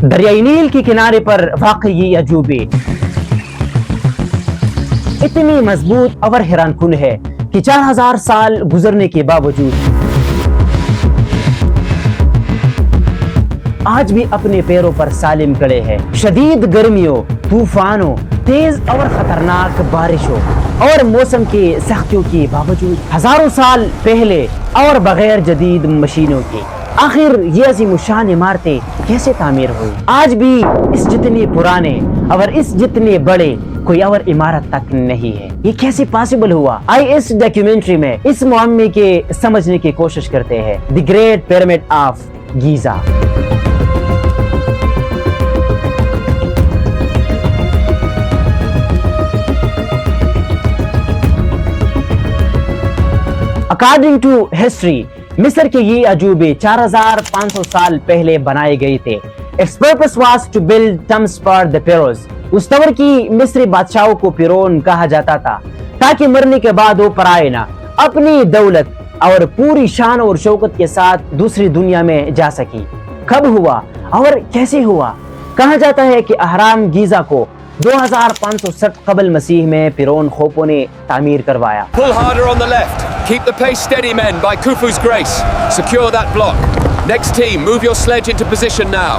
دریائے نیل کے کنارے پر واقع یہ عجوبے اتنی مضبوط اور حیران کن ہے کہ 4000 سال گزرنے کے باوجود آج بھی اپنے پیروں پر سالم کھڑے ہیں۔ شدید گرمیوں، طوفانوں، تیز اور خطرناک بارشوں اور موسم کی سختیوں کے باوجود ہزاروں سال پہلے اور بغیر جدید مشینوں کے آخر یہ عظیم الشان عمارتیں کیسے تعمیر ہوئی؟ آج بھی اس جتنے پرانے اور اس جتنے بڑے کوئی اور عمارت تک نہیں ہے۔ یہ کیسے پاسبل ہوا؟ آئی اس ڈاکیومنٹری میں اس معاملے کے سمجھنے کی کوشش کرتے ہیں۔ The great pyramid of Giza. According to history, مصر کے یہ عجوبے 4500 سال پہلے بنائے گئے تھے۔ Its purpose was to build tombs for the pharaohs۔ اس دور کی مصری بادشاہوں کو پیرون کہا جاتا تھا تاکہ مرنے کے بعد وہ پرائے نہ اپنی دولت اور پوری شان اور شوکت کے ساتھ دوسری دنیا میں جا سکی۔ کب ہوا اور کیسے ہوا؟ کہا جاتا ہے کہ اہرام گیزا کو 2560 قبل مسیح میں فرعون خوفو نے تعمیر کروایا۔ Pull harder on the left. Keep the pace steady, men, by Khufu's grace. Secure that block. Next team, move your sledge into position now.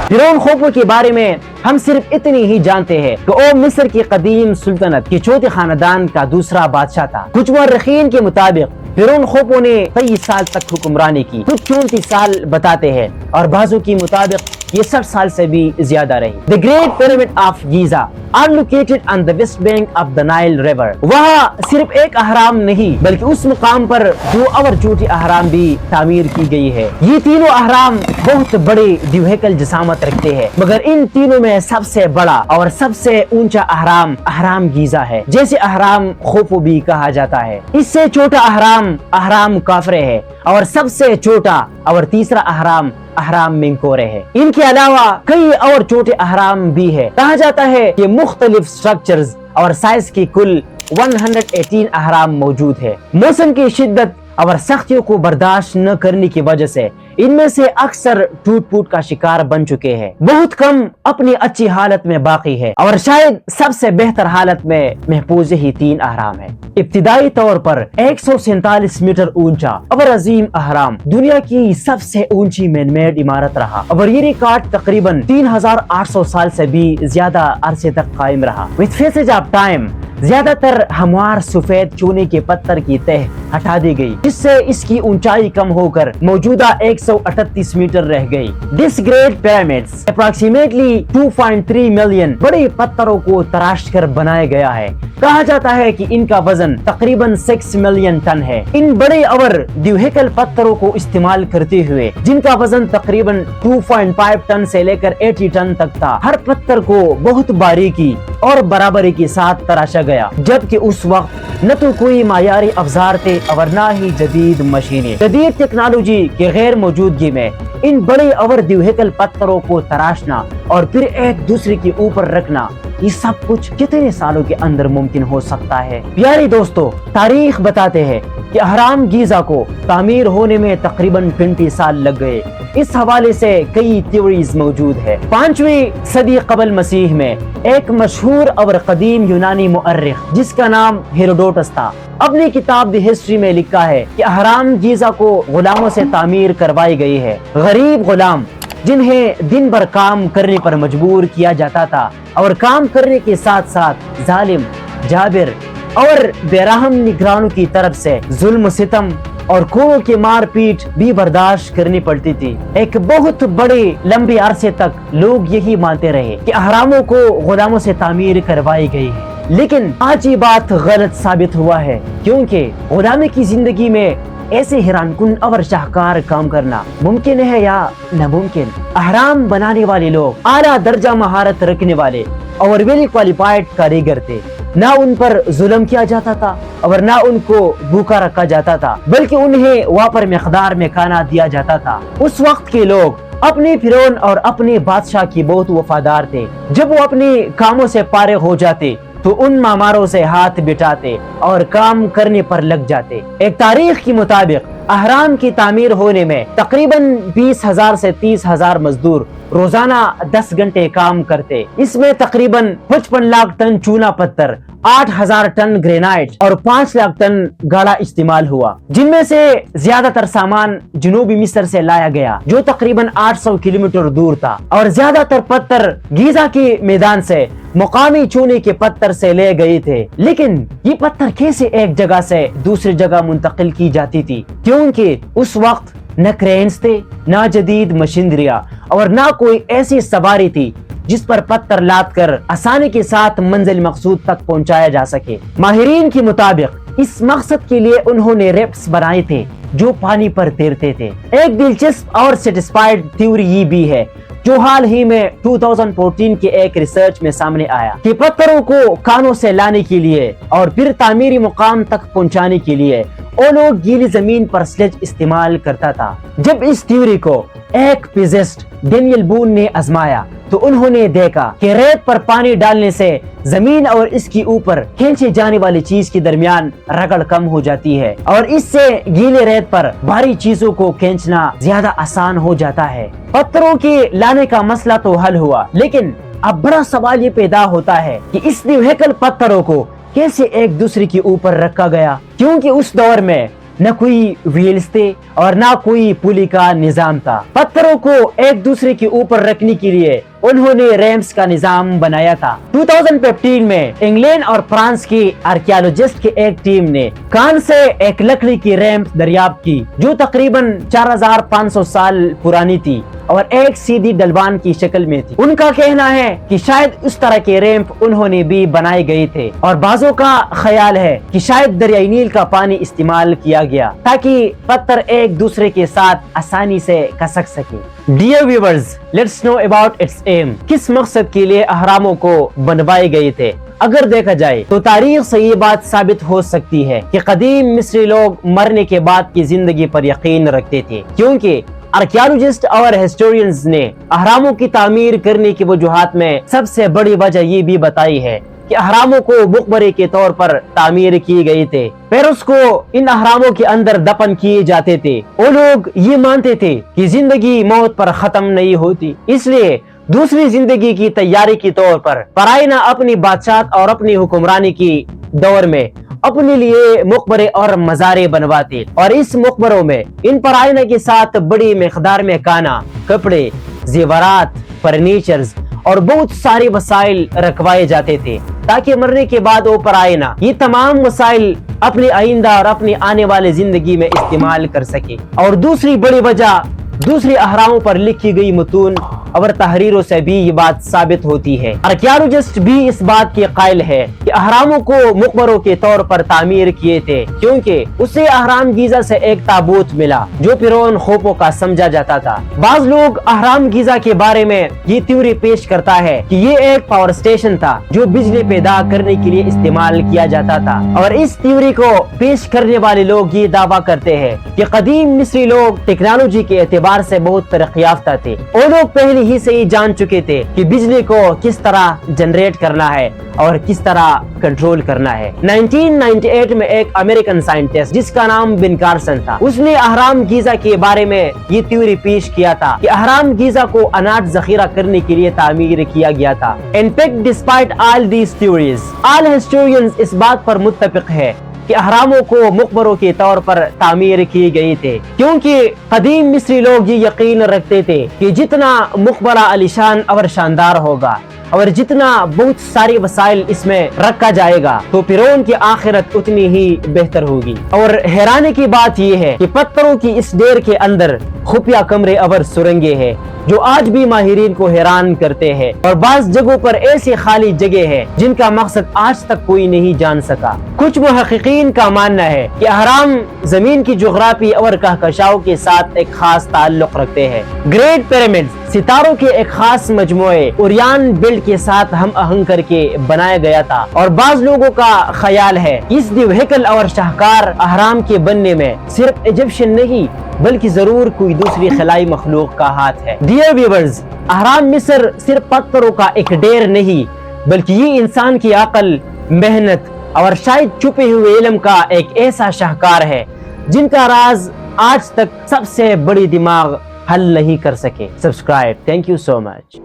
فرعون خوفو کے بارے میں ہم صرف اتنی ہی جانتے ہیں کہ وہ مصر کی قدیم سلطنت کے چوتھے خاندان کا دوسرا بادشاہ تھا۔ کچھ مورخین کے مطابق فرعون خوفو نے 23 سال تک حکمرانی کی، کچھ 34 سال بتاتے ہیں اور بعضوں کے مطابق یہ 60 سال سے بھی زیادہ رہی۔ The Great Pyramid of Giza are located on the west bank of the Nile River۔ وہاں صرف ایک اہرام نہیں بلکہ اس مقام پر 2 اور چھوٹے اہرام بھی تعمیر کی گئی ہے۔ یہ تینوں اہرام بہت بڑے دیو ہیکل جسامت رکھتے ہیں، مگر ان تینوں میں سب سے بڑا اور سب سے اونچا اہرام اہرام گیزا ہے، جیسے اہرام خوفو بھی کہا جاتا ہے۔ اس سے چھوٹا اہرام اہرام کافرے ہے اور سب سے چھوٹا اور تیسرا اہرام اہرام منکورے ہے۔ ان کے علاوہ کئی اور چھوٹے اہرام بھی ہے۔ کہا جاتا ہے کہ مختلف سٹرکچرز اور سائز کی کل 118 اہرام موجود ہے۔ موسم کی شدت اور سختیوں کو برداشت نہ کرنے کی وجہ سے ان میں سے اکثر ٹوٹ پوٹ کا شکار بن چکے ہیں۔ بہت کم اپنی اچھی حالت میں باقی ہے اور شاید سب سے بہتر حالت میں محفوظ ہی 3 اہرام ہے۔ ابتدائی طور پر 147 میٹر اونچا اور عظیم اہرام دنیا کی سب سے اونچی مین میڈ عمارت رہا اور یہ ریکارڈ تقریباً 3800 سال سے بھی زیادہ عرصے تک قائم رہا۔ With passage of time، زیادہ تر ہموار سفید چونے کے پتھر کی تہ ہٹا دی گئی، جس سے اس کی اونچائی کم ہو کر موجودہ 138 میٹر رہ گئی۔ This great pyramids approximately 2.3 million بڑے پتھروں کو تراش کر بنایا گیا ہے۔ کہا جاتا ہے کہ ان کا وزن تقریباً 6 ملین ٹن ہے۔ ان بڑے اور دیو ہیکل پتھروں کو استعمال کرتے ہوئے جن کا وزن تقریباً 2.5 ٹن سے لے کر 80 ٹن تک تھا، ہر پتھر کو بہت باریکی اور برابری کے ساتھ تراشا گیا، جبکہ اس وقت نہ تو کوئی معیاری افزار تھے اور نہ ہی جدید مشینیں۔ جدید ٹیکنالوجی کے غیر موجودگی میں ان بڑے اور دیو ہیکل پتھروں کو تراشنا اور پھر ایک دوسرے کے اوپر رکھنا، یہ سب کچھ کتنے سالوں کے اندر ممکن ہو سکتا ہے؟ پیارے دوستو، تاریخ بتاتے ہیں کہ اہرام گیزا کو تعمیر ہونے میں تقریباً 20 سال لگ گئے۔ اس حوالے سے کئی تھیوریز موجود ہے۔ 5ویں صدی قبل مسیح میں ایک مشہور اور قدیم یونانی مؤرخ جس کا نام ہیروڈوٹس تھا، اپنی کتاب دی ہسٹری میں لکھا ہے کہ اہرام گیزا کو غلاموں سے تعمیر کروائی گئی ہے۔ غریب غلام جنہیں دن بھر کام کرنے پر مجبور کیا جاتا تھا اور کام کرنے کے ساتھ ساتھ ظالم، جابر اور بے رحم نگرانوں کی طرف سے ظلم و ستم اور کوڑوں کی مار پیٹ بھی برداشت کرنی پڑتی تھی۔ ایک بہت بڑے لمبے عرصے تک لوگ یہی مانتے رہے کہ اہراموں کو غلاموں سے تعمیر کروائی گئی ہے، لیکن آج یہ بات غلط ثابت ہوا ہے، کیونکہ غلامی کی زندگی میں ایسے حیران کن اور شاہکار کام کرنا ممکن ہے یا ناممکن؟ اہرام بنانے والے لوگ اعلیٰ درجہ مہارت رکھنے والے اور ویل کوالیفائڈ کاریگر تھے۔ نہ ان پر ظلم کیا جاتا تھا اور نہ ان کو بھوکا رکھا جاتا تھا، بلکہ انہیں وافر مقدار میں کھانا دیا جاتا تھا۔ اس وقت کے لوگ اپنے فرعون اور اپنے بادشاہ کی بہت وفادار تھے۔ جب وہ اپنے کاموں سے فارغ ہو جاتے تو ان معماروں سے ہاتھ بٹاتے اور کام کرنے پر لگ جاتے۔ ایک تاریخ کے مطابق اہرام کی تعمیر ہونے میں تقریباً 20,000 سے 30,000 مزدور روزانہ 10 گھنٹے کام کرتے. اس میں تقریباً 55 لاکھ ٹن چونا پتھر، 8,000 ٹن گرینائٹ اور 5 لاکھ ٹن گاڑا استعمال ہوا، جن میں سے زیادہ تر سامان جنوبی مصر سے لایا گیا جو تقریباً 800 کلومیٹر دور تھا، اور زیادہ تر پتھر گیزا کے میدان سے مقامی چونے کے پتھر سے لے گئے تھے. لیکن یہ پتھر کیسے ایک جگہ سے دوسری جگہ منتقل کی جاتی تھی؟ کیونکہ اس وقت نہ کرینز تھے، نہ جدید مشینریاں، اور نہ کوئی ایسی سواری تھی جس پر پتھر لاد کر آسانی کے ساتھ منزل مقصود تک پہنچایا جا سکے. ماہرین کے مطابق اس مقصد کے لیے انہوں نے ریپس بنائے تھے جو پانی پر تیرتے تھے. ایک دلچسپ اور سیٹسفائیڈ تھیوری یہ بھی ہے جو حال ہی میں 2014 کے ایک ریسرچ میں سامنے آیا کہ پتھروں کو کانوں سے لانے کے لیے اور پھر تعمیری مقام تک پہنچانے کے لیے وہ لوگ گیلی زمین پر سلیج استعمال کرتا تھا. جب اس تھیوری کو ایک فزسٹ ڈینیل بون نے آزمایا تو انہوں نے دیکھا کہ ریت پر پانی ڈالنے سے زمین اور اس کی اوپر کھینچے جانے والی چیز کے درمیان رگڑ کم ہو جاتی ہے، اور اس سے گیلے ریت پر بھاری چیزوں کو کھینچنا زیادہ آسان ہو جاتا ہے. پتھروں کے لانے کا مسئلہ تو حل ہوا، لیکن اب بڑا سوال یہ پیدا ہوتا ہے کہ اس ہیکل پتھروں کو کیسے ایک دوسرے کے اوپر رکھا گیا، کیونکہ اس دور میں نہ کوئی ویلز تھے اور نہ کوئی پلی کا نظام تھا. پتھروں کو ایک دوسرے کے اوپر رکھنے کے لیے انہوں نے ریمپس کا نظام بنایا تھا. 2015 میں انگلینڈ اور فرانس کی آرکیالوجسٹ کی ایک ٹیم نے کان سے ایک لکڑی کی ریمپ دریافت کی جو تقریباً 4,500 سال پرانی تھی اور ایک سیدھی ڈلبان کی شکل میں تھی. ان کا کہنا ہے کہ شاید اس طرح کے ریمپ انہوں نے بھی بنائے گئے تھے، اور بعضوں کا خیال ہے کہ شاید دریائے نیل کا پانی استعمال کیا گیا تاکہ پتھر ایک دوسرے کے ساتھ آسانی سے کھسک سکے. Dear viewers, let's know about its aim. کس مقصد کے لیے اہراموں کو بنوائے گئے تھے؟ اگر دیکھا جائے تو تاریخ سے یہ بات ثابت ہو سکتی ہے کہ قدیم مصری لوگ مرنے کے بعد کی زندگی پر یقین رکھتے تھے، کیونکہ آرکیالوجسٹ اور ہسٹورینز نے اہراموں کی تعمیر کرنے کی وجوہات میں سب سے بڑی وجہ یہ بھی بتائی ہے کہ اہراموں کو مقبرے کے طور پر تعمیر کیے گئے تھے. پیرس کو ان اہراموں کے اندر دفن کیے جاتے تھے. وہ لوگ یہ مانتے تھے کہ زندگی موت پر ختم نہیں ہوتی، اس لیے دوسری زندگی کی تیاری کے طور پر فرعونہ اپنی بادشاہت اور اپنی حکمرانی کی دور میں اپنے لیے مقبرے اور مزارے بنواتے، اور اس مقبروں میں ان فرعونہ کے ساتھ بڑی مقدار میں کانا، کپڑے، زیورات، فرنیچرز اور بہت سارے وسائل رکھوائے جاتے تھے تاکہ مرنے کے بعد وہ فرعونہ یہ تمام وسائل اپنی آئندہ اور اپنی آنے والی زندگی میں استعمال کر سکے. اور دوسری بڑی وجہ دوسری اہراموں پر لکھی گئی متون اور تحریروں سے بھی یہ بات ثابت ہوتی ہے. آرکیالوجسٹ بھی اس بات کے قائل ہے کہ اہراموں کو مقبروں کے طور پر تعمیر کیے تھے، کیونکہ اسے اہرام گیزا سے ایک تابوت ملا جو فرعون خوفو کا سمجھا جاتا تھا. بعض لوگ اہرام گیزا کے بارے میں یہ تھیوری پیش کرتا ہے کہ یہ ایک پاور اسٹیشن تھا جو بجلی پیدا کرنے کے لیے استعمال کیا جاتا تھا، اور اس تھیوری کو پیش کرنے والے لوگ یہ دعویٰ کرتے ہیں کہ قدیم مصری لوگ ٹیکنالوجی کے اعتبار سے بہت ترقی یافتہ تھے. وہ لوگ پہلے ہی سے ہی جان چکے تھے کہ بجلی کو کس طرح جنریٹ کرنا ہے اور کس طرح کنٹرول کرنا ہے. 1998 میں ایک امریکن سائنٹسٹ جس کا نام بن کارسن تھا، اس نے اہرام گیزا کے بارے میں یہ تھیوری پیش کیا تھا کہ اہرام گیزا کو اناج ذخیرہ کرنے کے لیے تعمیر کیا گیا تھا. In fact, despite all these theories, all historians اس بات پر متفق ہے کہ اہراموں کو مقبروں کے طور پر تعمیر کی گئی تھے، کیونکہ قدیم مصری لوگ یہ یقین رکھتے تھے کہ جتنا مقبرہ عالیشان اور شاندار ہوگا اور جتنا بہت ساری وسائل اس میں رکھا جائے گا تو فرعون کی آخرت اتنی ہی بہتر ہوگی. اور حیرانے کی بات یہ ہے کہ پتھروں کی اس ڈیر کے اندر خفیہ کمرے اور سرنگیں ہیں جو آج بھی ماہرین کو حیران کرتے ہیں، اور بعض جگہوں پر ایسی خالی جگہ ہے جن کا مقصد آج تک کوئی نہیں جان سکا. کچھ محققین کا ماننا ہے کہ اہرام زمین کی جغرافی اور کہکشاؤں کے ساتھ ایک خاص تعلق رکھتے ہیں. گریٹ پیرامڈ ستاروں کے ایک خاص مجموعے اوریان بیلٹ کے ساتھ ہم آہنگ کر کے بنایا گیا تھا، اور بعض لوگوں کا خیال ہے اس ہیکل اور شاہکار اہرام کے بننے میں صرف ایجپشن نہیں بلکہ ضرور کوئی دوسری خلائی مخلوق کا ہاتھ ہے. ڈیئر ویورز، اہرام مصر صرف پتھروں کا ایک ڈھیر نہیں بلکہ یہ انسان کی عقل، محنت اور شاید چھپے ہوئے علم کا ایک ایسا شاہکار ہے جن کا راز آج تک سب سے بڑی دماغ حل نہیں کر سکے. Subscribe. Thank you so much.